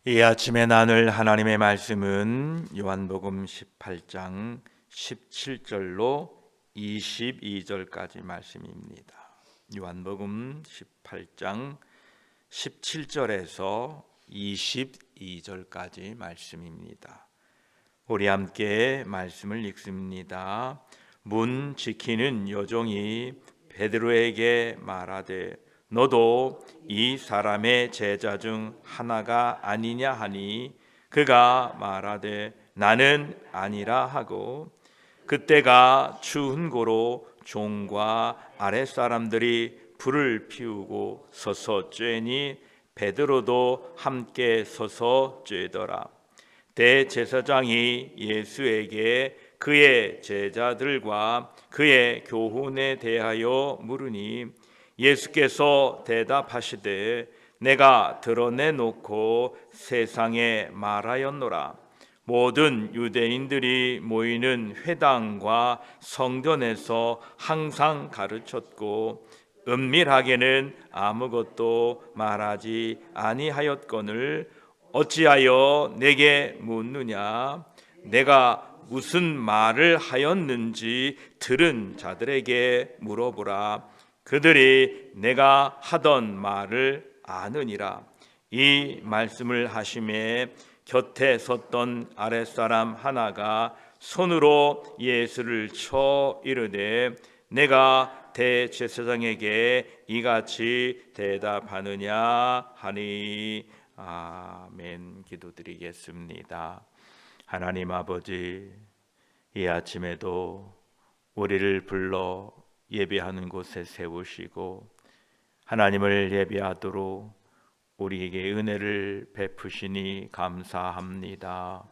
이 아침에 나눌 하나님의 말씀은 요한복음 18장 17절로 22절까지 말씀입니다. 요한복음 18장 17절에서 22절까지 말씀입니다. 우리 함께 말씀을 읽습니다. 문 지키는 여종이 베드로에게 말하되 너도 이 사람의 제자 중 하나가 아니냐 하니 그가 말하되 나는 아니라 하고 그때가 추운 고로 종과 아랫사람들이 불을 피우고 서서 쬐니 베드로도 함께 서서 쬐더라. 대제사장이 예수에게 그의 제자들과 그의 교훈에 대하여 물으니 예수께서 대답하시되 내가 드러내놓고 세상에 말하였노라. 모든 유대인들이 모이는 회당과 성전에서 항상 가르쳤고 은밀하게는 아무것도 말하지 아니하였거늘 어찌하여 내게 묻느냐? 내가 무슨 말을 하였는지 들은 자들에게 물어보라. 그들이 내가 하던 말을 아느니라. 이 말씀을 하심에 곁에 섰던 아랫사람 하나가 손으로 예수를 쳐 이르되 내가 대제사장에게 이같이 대답하느냐 하니. 아멘. 기도드리겠습니다. 하나님 아버지, 이 아침에도 우리를 불러 예배하는 곳에 세우시고 하나님을 예배하도록 우리에게 은혜를 베푸시니 감사합니다.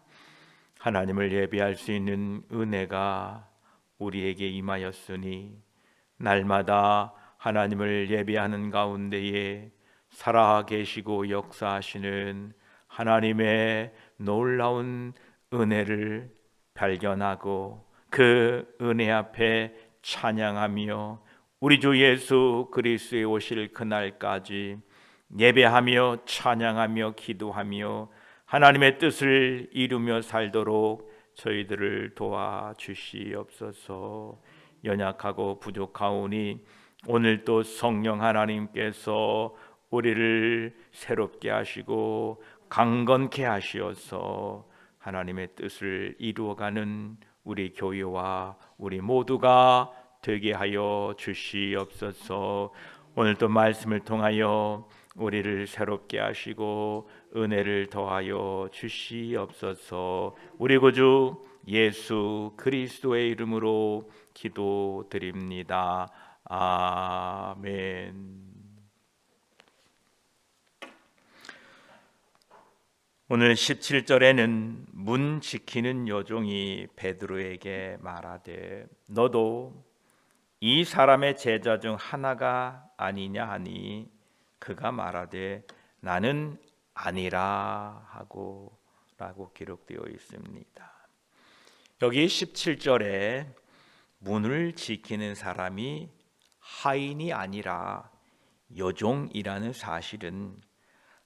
하나님을 예배할 수 있는 은혜가 우리에게 임하였으니 날마다 하나님을 예배하는 가운데에 살아계시고 역사하시는 하나님의 놀라운 은혜를 발견하고 그 은혜 앞에 찬양하며 우리 주 예수 그리스도의 오실 그날까지 예배하며 찬양하며 기도하며 하나님의 뜻을 이루며 살도록 저희들을 도와주시옵소서. 연약하고 부족하오니 오늘 또 성령 하나님께서 우리를 새롭게 하시고 강건케 하시어서 하나님의 뜻을 이루어가는 우리 교회와 우리 모두가 되게 하여 주시옵소서. 오늘도 말씀을 통하여 우리를 새롭게 하시고 은혜를 더하여 주시옵소서. 우리 구주 예수 그리스도의 이름으로 기도드립니다. 아멘. 오늘 17절에는 문 지키는 여종이 베드로에게 말하되 너도 이 사람의 제자 중 하나가 아니냐 하니 그가 말하되 나는 아니라 하고 라고 기록되어 있습니다. 여기 17절에 문을 지키는 사람이 하인이 아니라 여종이라는 사실은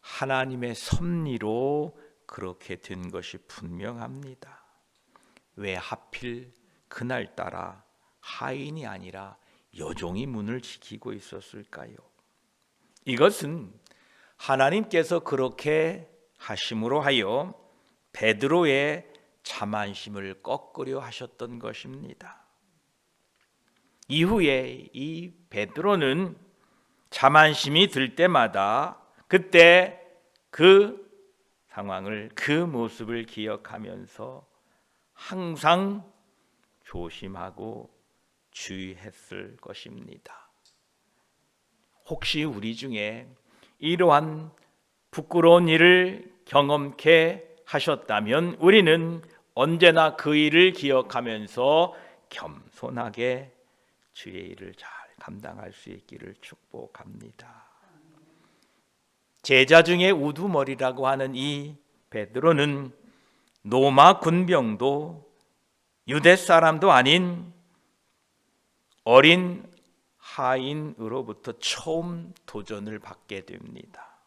하나님의 섭리로 그렇게 된 것이 분명합니다. 왜 하필 그날따라 하인이 아니라 여종이 문을 지키고 있었을까요? 이것은 하나님께서 그렇게 하심으로 하여 베드로의 자만심을 꺾으려 하셨던 것입니다. 이후에 이 베드로는 자만심이 들 때마다 그때 그 상황을, 그 모습을 기억하면서 항상 조심하고 주의했을 것입니다. 혹시 우리 중에 이러한 부끄러운 일을 경험케 하셨다면 우리는 언제나 그 일을 기억하면서 겸손하게 주의 일을 잘 감당할 수 있기를 축복합니다. 제자 중에 우두머리라고 하는 이 베드로는 로마 군병도 유대 사람도 아닌 어린 하인으로부터 처음 도전을 받게 됩니다.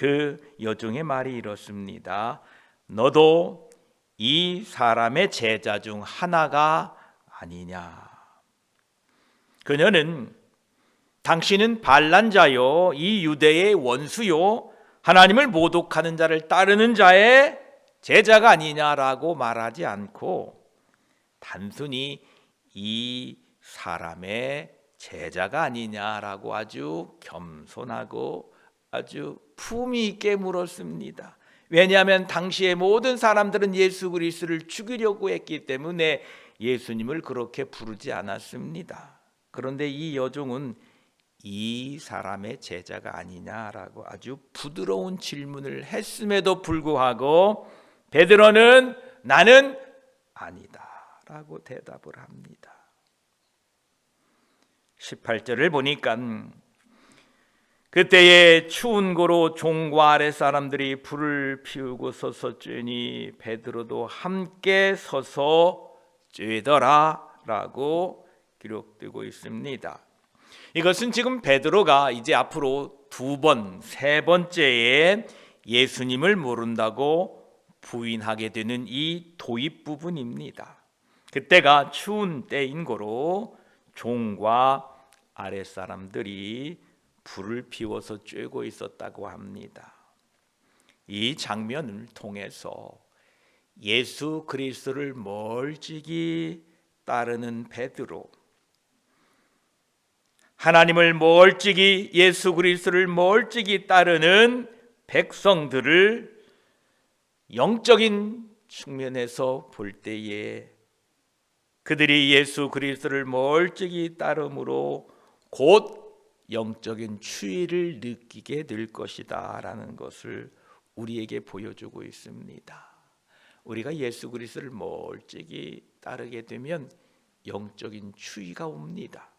그 여종의 말이 이렇습니다. 너도 이 사람의 제자 중 하나가 아니냐. 그녀는 당신은 반란자요, 이 유대의 원수요, 하나님을 모독하는 자를 따르는 자의 제자가 아니냐라고 말하지 않고 단순히 이 사람의 제자가 아니냐라고 아주 겸손하고 아주 품위 있게 물었습니다. 왜냐하면 당시의 모든 사람들은 예수 그리스도를 죽이려고 했기 때문에 예수님을 그렇게 부르지 않았습니다. 그런데 이 여종은 이 사람의 제자가 아니냐라고 아주 부드러운 질문을 했음에도 불구하고 베드로는 나는 아니다라고 대답을 합니다. 18절을 보니까 그때에 추운 고로 종과 아랫사람들이 불을 피우고 서서 쬐니 베드로도 함께 서서 쬐더라 라고 기록되고 있습니다. 이것은 지금 베드로가 이제 앞으로 두 번, 세 번째에 예수님을 모른다고 부인하게 되는 이 도입 부분입니다. 그때가 추운 때인 거로 종과 아랫사람들이 불을 피워서 쬐고 있었다고 합니다. 이 장면을 통해서 예수 그리스도를 멀찍이 따르는 베드로, 하나님을 멀찍이, 예수 그리스도를 멀찍이 따르는 백성들을 영적인 측면에서 볼 때에 그들이 예수 그리스도를 멀찍이 따름으로 곧 영적인 추위를 느끼게 될 것이다 라는 것을 우리에게 보여주고 있습니다. 우리가 예수 그리스도를 멀찍이 따르게 되면 영적인 추위가 옵니다.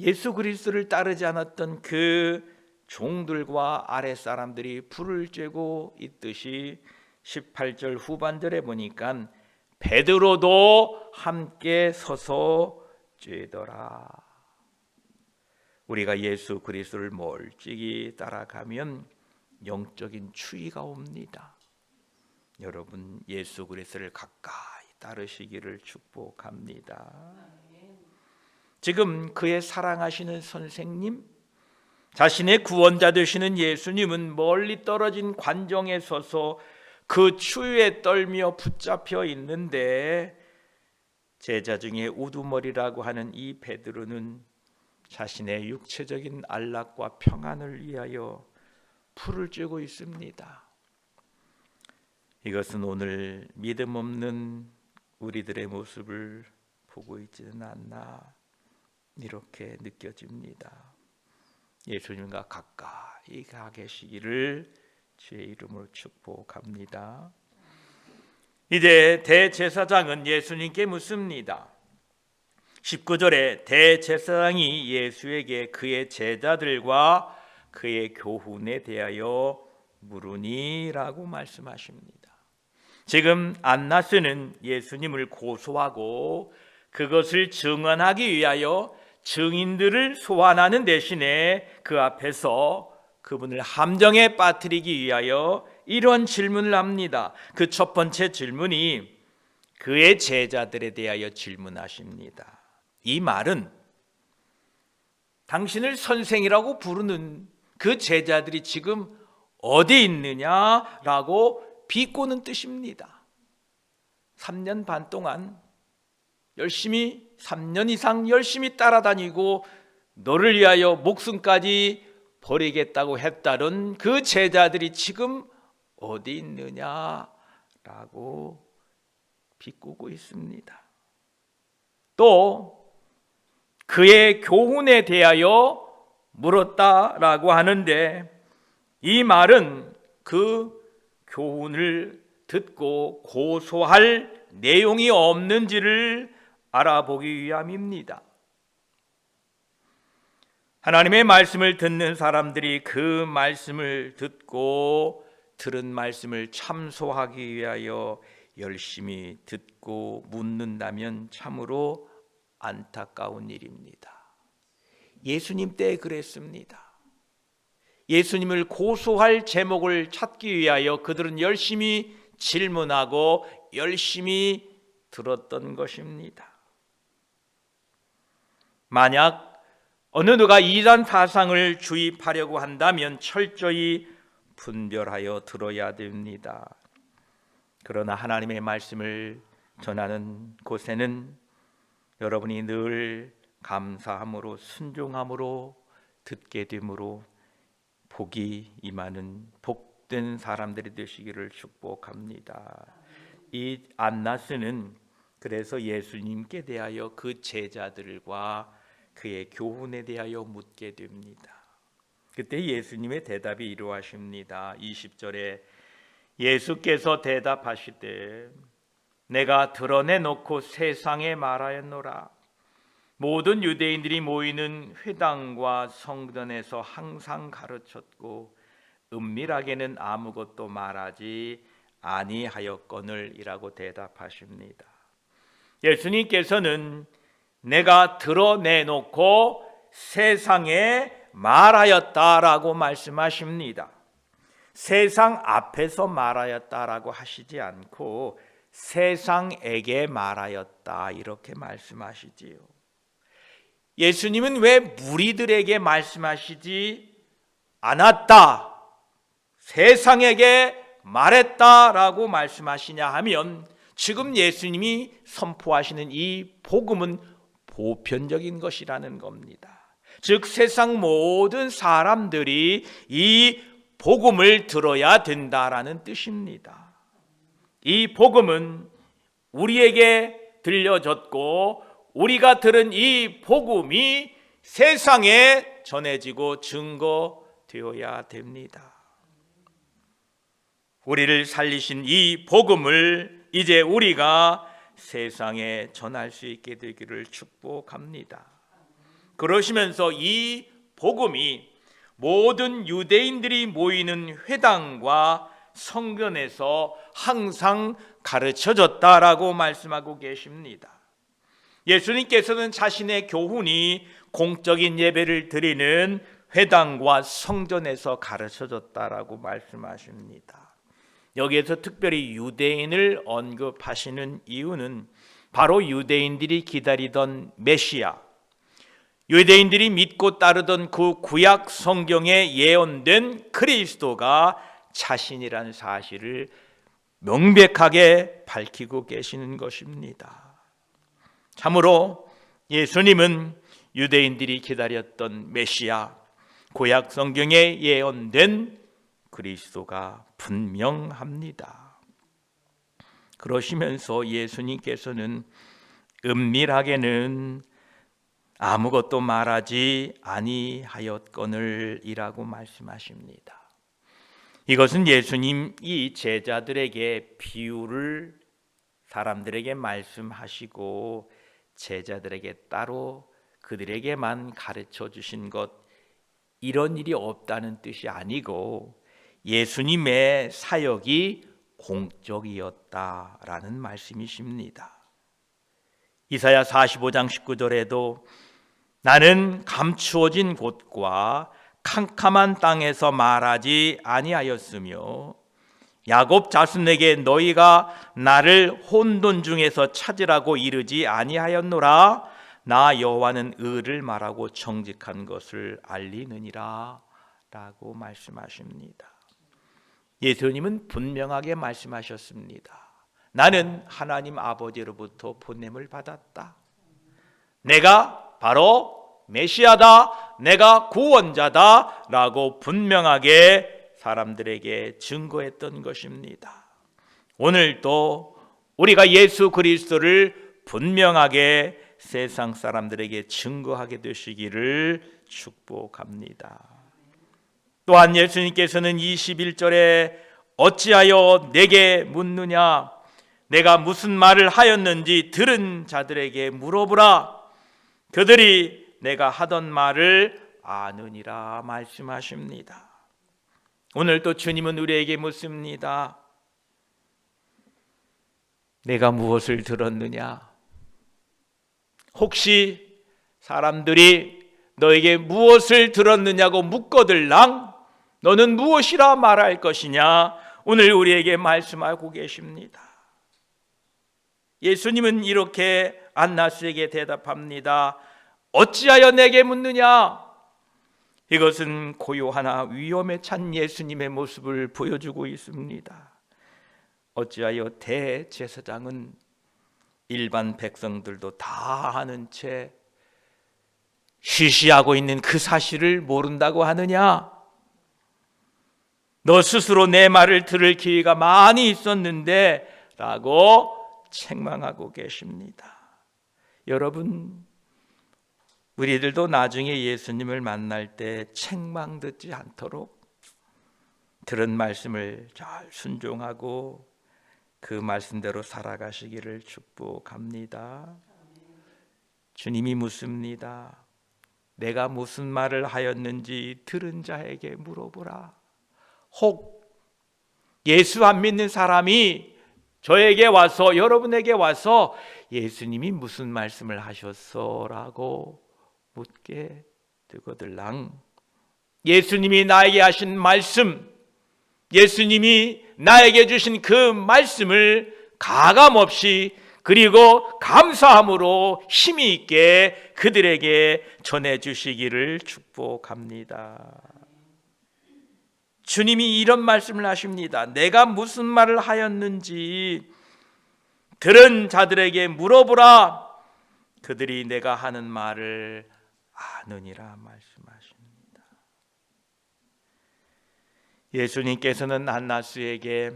예수 그리스도를 따르지 않았던 그 종들과 아랫사람들이 불을 쬐고 있듯이 18절 후반절에 보니까 베드로도 함께 서서 쬐더라. 우리가 예수 그리스도를 멀찍이 따라가면 영적인 추위가 옵니다. 여러분 예수 그리스도를 가까이 따르시기를 축복합니다. 지금 그의 사랑하시는 선생님, 자신의 구원자 되시는 예수님은 멀리 떨어진 관정에 서서 그 추위에 떨며 붙잡혀 있는데 제자 중에 우두머리라고 하는 이 베드로는 자신의 육체적인 안락과 평안을 위하여 불을 쬐고 있습니다. 이것은 오늘 믿음 없는 우리들의 모습을 보고 있지는 않나 이렇게 느껴집니다. 예수님과 가까이 가 계시기를 주의 이름으로 축복합니다. 이제 대제사장은 예수님께 묻습니다. 19절에 대제사장이 예수에게 그의 제자들과 그의 교훈에 대하여 물으니라고 말씀하십니다. 지금 안나스는 예수님을 고소하고 그것을 증언하기 위하여 증인들을 소환하는 대신에 그 앞에서 그분을 함정에 빠뜨리기 위하여 이런 질문을 합니다. 그 첫 번째 질문이 그의 제자들에 대하여 질문하십니다. 이 말은 당신을 선생이라고 부르는 그 제자들이 지금 어디 있느냐라고 비꼬는 뜻입니다. 3년 반 동안 3년 이상 열심히 따라다니고 너를 위하여 목숨까지 버리겠다고 했다는 그 제자들이 지금 어디 있느냐라고 비꼬고 있습니다. 또 그의 교훈에 대하여 물었다라고 하는데 이 말은 그 교훈을 듣고 고소할 내용이 없는지를 알아보기 위함입니다. 하나님의 말씀을 듣는 사람들이 그 말씀을 듣고 들은 말씀을 참소하기 위하여 열심히 듣고 묻는다면 참으로 안타까운 일입니다. 예수님 때 그랬습니다. 예수님을 고소할 제목을 찾기 위하여 그들은 열심히 질문하고 열심히 들었던 것입니다. 만약 어느 누가 이단 사상을 주입하려고 한다면 철저히 분별하여 들어야 됩니다. 그러나 하나님의 말씀을 전하는 곳에는 여러분이 늘 감사함으로 순종함으로 듣게 되므로 복이 임하는 복된 사람들이 되시기를 축복합니다. 이 안나스는 그래서 예수님께 대하여 그 제자들과 그의 교훈에 대하여 묻게 됩니다. 그때 예수님의 대답이 이러하십니다. 20절에 예수께서 대답하시되 내가 드러내놓고 세상에 말하였노라. 모든 유대인들이 모이는 회당과 성전에서 항상 가르쳤고 은밀하게는 아무것도 말하지 아니하였거늘 이라고 대답하십니다. 예수님께서는 내가 드러내놓고 세상에 말하였다라고 말씀하십니다. 세상 앞에서 말하였다라고 하시지 않고 세상에게 말하였다 이렇게 말씀하시지요. 예수님은 왜 무리들에게 말씀하시지 않았다, 세상에게 말했다라고 말씀하시냐 하면 지금 예수님이 선포하시는 이 복음은 보편적인 것이라는 겁니다. 즉 세상 모든 사람들이 이 복음을 들어야 된다라는 뜻입니다. 이 복음은 우리에게 들려졌고 우리가 들은 이 복음이 세상에 전해지고 증거되어야 됩니다. 우리를 살리신 이 복음을 이제 우리가 세상에 전할 수 있게 되기를 축복합니다. 그러시면서 이 복음이 모든 유대인들이 모이는 회당과 성전에서 항상 가르쳐졌다라고 말씀하고 계십니다. 예수님께서는 자신의 교훈이 공적인 예배를 드리는 회당과 성전에서 가르쳐졌다라고 말씀하십니다. 여기에서 특별히 유대인을 언급하시는 이유는 바로 유대인들이 기다리던 메시아, 유대인들이 믿고 따르던 그 구약 성경에 예언된 그리스도가 자신이라는 사실을 명백하게 밝히고 계시는 것입니다. 참으로 예수님은 유대인들이 기다렸던 메시아, 구약 성경에 예언된 그리스도가 분명합니다. 그러시면서 예수님께서는 은밀하게는 아무것도 말하지 아니하였거늘 이라고 말씀하십니다. 이것은 예수님이 제자들에게 비유를 사람들에게 말씀하시고 제자들에게 따로 그들에게만 가르쳐 주신 것, 이런 일이 없다는 뜻이 아니고 예수님의 사역이 공적이었다라는 말씀이십니다. 이사야 45장 19절에도 나는 감추어진 곳과 캄캄한 땅에서 말하지 아니하였으며 야곱 자손에게 너희가 나를 혼돈 중에서 찾으라고 이르지 아니하였노라. 나 여호와는 의를 말하고 정직한 것을 알리느니라 라고 말씀하십니다. 예수님은 분명하게 말씀하셨습니다. 나는 하나님 아버지로부터 보냄을 받았다. 내가 바로 메시아다, 내가 구원자다 라고 분명하게 사람들에게 증거했던 것입니다. 오늘도 우리가 예수 그리스도를 분명하게 세상 사람들에게 증거하게 되시기를 축복합니다. 또한 예수님께서는 21절에 어찌하여 내게 묻느냐, 내가 무슨 말을 하였는지 들은 자들에게 물어보라. 그들이 내가 하던 말을 아느니라 말씀하십니다. 오늘 또 주님은 우리에게 묻습니다. 내가 무엇을 들었느냐? 혹시 사람들이 너에게 무엇을 들었느냐고 묻거들랑 너는 무엇이라 말할 것이냐? 오늘 우리에게 말씀하고 계십니다. 예수님은 이렇게 안나스에게 대답합니다. 어찌하여 내게 묻느냐? 이것은 고요하나 위험에 찬 예수님의 모습을 보여주고 있습니다. 어찌하여 대제사장은 일반 백성들도 다 아는 채 쉬쉬하고 있는 그 사실을 모른다고 하느냐? 너 스스로 내 말을 들을 기회가 많이 있었는데 라고 책망하고 계십니다. 여러분, 우리들도 나중에 예수님을 만날 때 책망 듣지 않도록 들은 말씀을 잘 순종하고 그 말씀대로 살아가시기를 축복합니다. 주님이 묻습니다. 내가 무슨 말을 하였는지 들은 자에게 물어보라. 혹 예수 안 믿는 사람이 저에게 와서, 여러분에게 와서 예수님이 무슨 말씀을 하셨어? 라고 묻게 되거들랑 예수님이 나에게 하신 말씀, 예수님이 나에게 주신 그 말씀을 가감없이 그리고 감사함으로 힘이 있게 그들에게 전해주시기를 축복합니다. 주님이 이런 말씀을 하십니다. 내가 무슨 말을 하였는지 들은 자들에게 물어보라. 그들이 내가 하는 말을 아느니라 말씀하십니다. 예수님께서는 안나스에게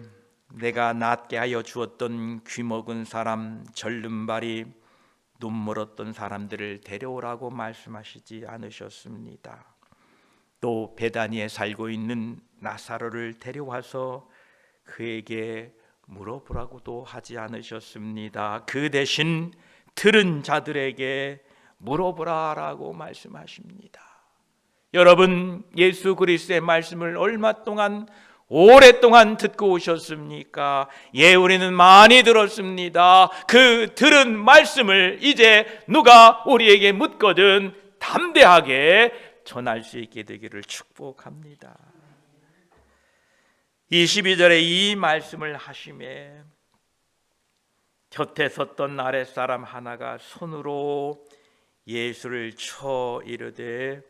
내가 낫게 하여 주었던 귀먹은 사람, 절름발이, 눈 멀었던 사람들을 데려오라고 말씀하시지 않으셨습니다. 또 베다니에 살고 있는 나사로를 데려와서 그에게 물어보라고도 하지 않으셨습니다. 그 대신 들은 자들에게 물어보라라고 말씀하십니다. 여러분, 예수 그리스도의 말씀을 얼마 동안 오랫동안 듣고 오셨습니까? 예, 우리는 많이 들었습니다. 그 들은 말씀을 이제 누가 우리에게 묻거든 담대하게 전할 수 있게 되기를 축복합니다. 22절에 이 말씀을 하심에 곁에 섰던 아랫사람 하나가 손으로 예수를 쳐 이르되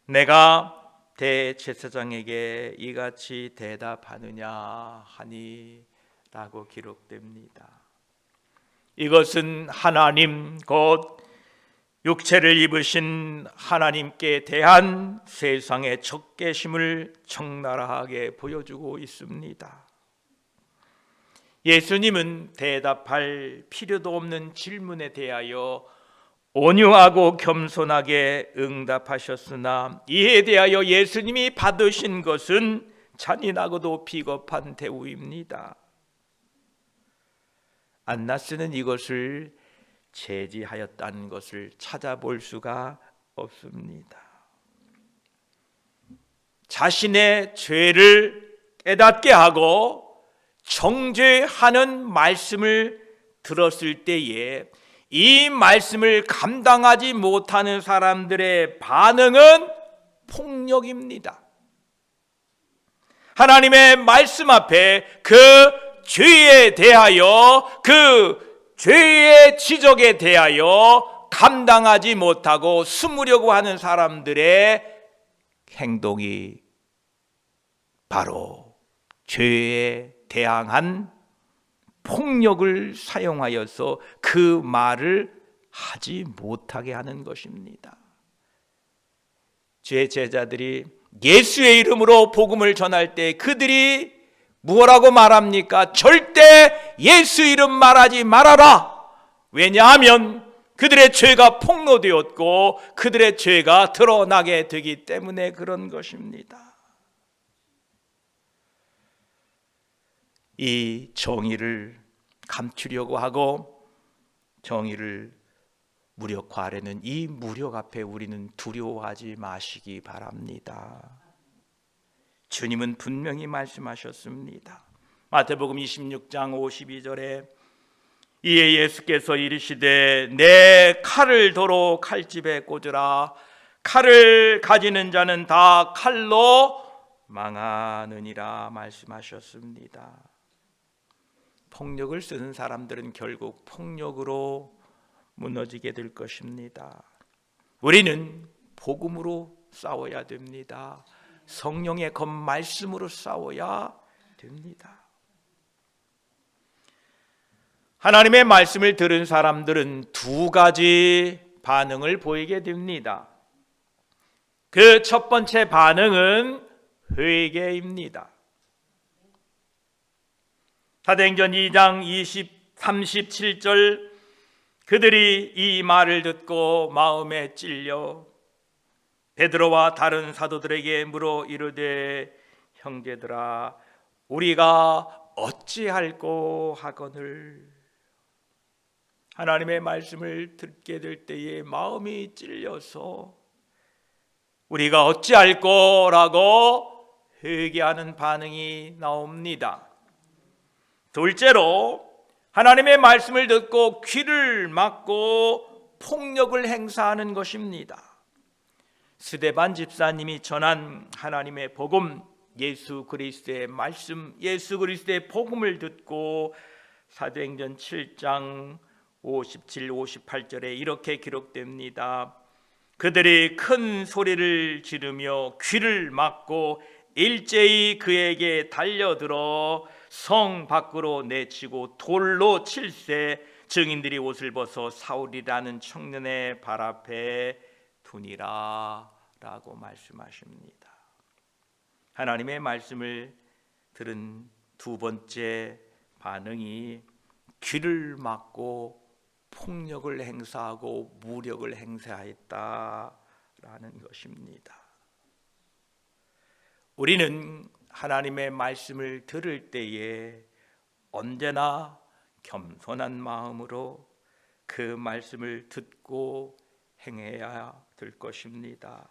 내가 대제사장에게 이같이 대답하느냐 하니 라고 기록됩니다. 이것은 하나님 곧 육체를 입으신 하나님께 대한 세상의 적개심을 적나라하게 보여주고 있습니다. 예수님은 대답할 필요도 없는 질문에 대하여 온유하고 겸손하게 응답하셨으나 이에 대하여 예수님이 받으신 것은 잔인하고도 비겁한 대우입니다. 안나스는 이것을 제지하였다는 것을 찾아볼 수가 없습니다. 자신의 죄를 깨닫게 하고 정죄하는 말씀을 들었을 때에 이 말씀을 감당하지 못하는 사람들의 반응은 폭력입니다. 하나님의 말씀 앞에 그 죄에 대하여, 그 죄의 지적에 대하여 감당하지 못하고 숨으려고 하는 사람들의 행동이 바로 죄에 대항한 폭력을 사용하여서 그 말을 하지 못하게 하는 것입니다. 죄 제자들이 예수의 이름으로 복음을 전할 때 그들이 뭐라고 말합니까? 절대 예수 이름 말하지 말아라. 왜냐하면 그들의 죄가 폭로되었고 그들의 죄가 드러나게 되기 때문에 그런 것입니다. 이 정의를 감추려고 하고 정의를 무력화하려는 이 무력 앞에 우리는 두려워하지 마시기 바랍니다. 주님은 분명히 말씀하셨습니다. 마태복음 26장 52절에 이에 예수께서 이르시되 내 칼을 도로 칼집에 꽂으라. 칼을 가지는 자는 다 칼로 망하느니라 말씀하셨습니다. 폭력을 쓰는 사람들은 결국 폭력으로 무너지게 될 것입니다. 우리는 복음으로 싸워야 됩니다. 성령의 검 말씀으로 싸워야 됩니다. 하나님의 말씀을 들은 사람들은 두 가지 반응을 보이게 됩니다. 그 첫 번째 반응은 회개입니다. 사도행전 2장 37절 그들이 이 말을 듣고 마음에 찔려 베드로와 다른 사도들에게 물어 이르되 형제들아 우리가 어찌할꼬 하거늘. 하나님의 말씀을 듣게 될 때에 마음이 찔려서 우리가 어찌할꼬라고 회개하는 반응이 나옵니다. 둘째로 하나님의 말씀을 듣고 귀를 막고 폭력을 행사하는 것입니다. 스데반 집사님이 전한 하나님의 복음, 예수 그리스도의 말씀, 예수 그리스도의 복음을 듣고 사도행전 7장 57, 58절에 이렇게 기록됩니다. 그들이 큰 소리를 지르며 귀를 막고 일제히 그에게 달려들어 성 밖으로 내치고 돌로 칠세 증인들이 옷을 벗어 사울이라는 청년의 발 앞에 두니라 라고 말씀하십니다. 하나님의 말씀을 들은 두 번째 반응이 귀를 막고 폭력을 행사하고 무력을 행사했다라는 것입니다. 우리는 하나님의 말씀을 들을 때에 언제나 겸손한 마음으로 그 말씀을 듣고 행해야 될 것입니다.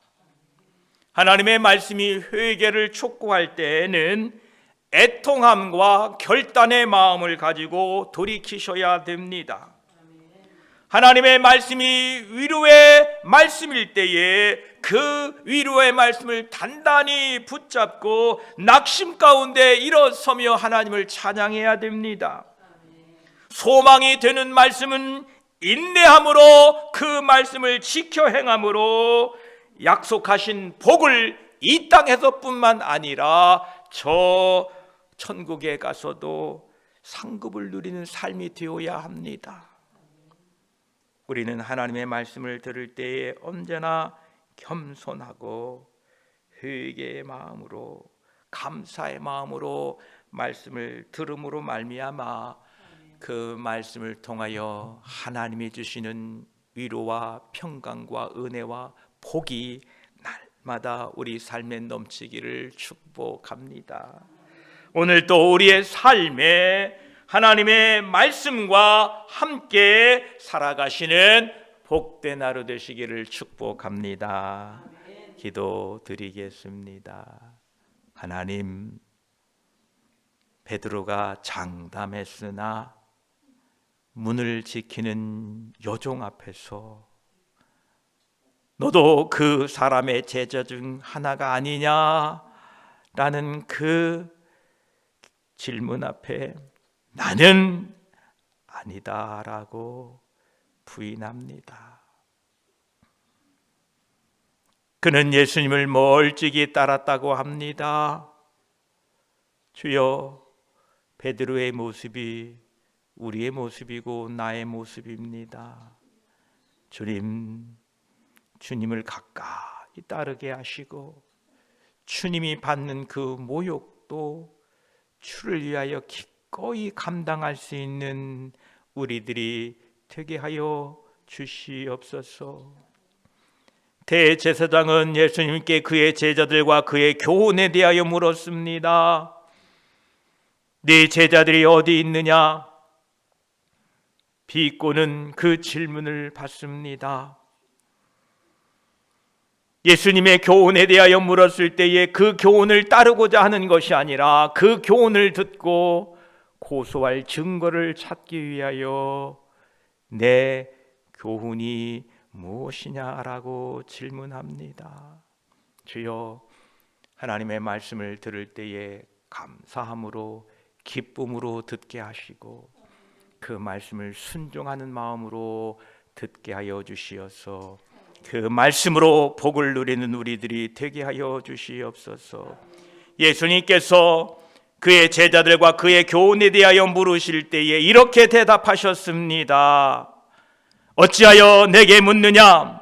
하나님의 말씀이 회개를 촉구할 때에는 애통함과 결단의 마음을 가지고 돌이키셔야 됩니다. 하나님의 말씀이 위로의 말씀일 때에 그 위로의 말씀을 단단히 붙잡고 낙심 가운데 일어서며 하나님을 찬양해야 됩니다. 소망이 되는 말씀은 인내함으로 그 말씀을 지켜 행함으로 약속하신 복을 이 땅에서뿐만 아니라 저 천국에 가서도 상급을 누리는 삶이 되어야 합니다. 우리는 하나님의 말씀을 들을 때에 언제나 겸손하고 회개의 마음으로 감사의 마음으로 말씀을 들음으로 말미암아 그 말씀을 통하여 하나님이 주시는 위로와 평강과 은혜와 복이 날마다 우리 삶에 넘치기를 축복합니다. 오늘 또 우리의 삶에 하나님의 말씀과 함께 살아가시는 복된 하루 되시기를 축복합니다. 기도드리겠습니다. 하나님, 베드로가 장담했으나 문을 지키는 요종 앞에서 너도 그 사람의 제자 중 하나가 아니냐라는 그 질문 앞에 나는 아니다라고 부인합니다. 그는 예수님을 멀찍이 따랐다고 합니다. 주여, 베드로의 모습이 우리의 모습이고 나의 모습입니다. 주님을 가까이 따르게 하시고 주님이 받는 그 모욕도 주를 위하여 기꺼이 감당할 수 있는 우리들이 되게 하여 주시옵소서. 대제사장은 예수님께 그의 제자들과 그의 교훈에 대하여 물었습니다. 네 제자들이 어디 있느냐? 비꼬는 그 질문을 받습니다. 예수님의 교훈에 대하여 물었을 때에 그 교훈을 따르고자 하는 것이 아니라 그 교훈을 듣고 고소할 증거를 찾기 위하여 내 교훈이 무엇이냐라고 질문합니다. 주여, 하나님의 말씀을 들을 때에 감사함으로 기쁨으로 듣게 하시고 그 말씀을 순종하는 마음으로 듣게 하여 주시어서 그 말씀으로 복을 누리는 우리들이 되게 하여 주시옵소서. 예수님께서 그의 제자들과 그의 교훈에 대하여 물으실 때에 이렇게 대답하셨습니다. 어찌하여 내게 묻느냐?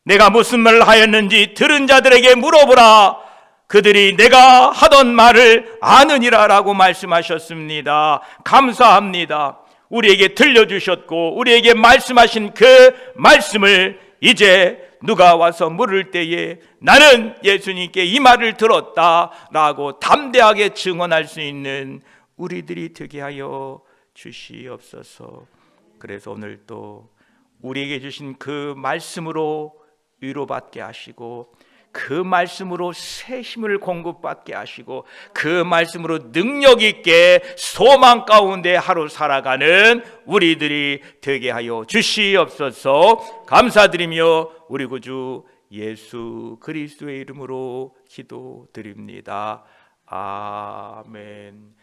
내가 무슨 말을 하였는지 들은 자들에게 물어보라. 그들이 내가 하던 말을 아느니라 라고 말씀하셨습니다. 감사합니다. 우리에게 들려주셨고 우리에게 말씀하신 그 말씀을 이제 누가 와서 물을 때에 나는 예수님께 이 말을 들었다라고 담대하게 증언할 수 있는 우리들이 되게 하여 주시옵소서. 그래서 오늘 또 우리에게 주신 그 말씀으로 위로받게 하시고 그 말씀으로 새 힘을 공급받게 하시고 그 말씀으로 능력 있게 소망 가운데 하루 살아가는 우리들이 되게 하여 주시옵소서. 감사드리며 우리 구주 예수 그리스도의 이름으로 기도드립니다. 아멘.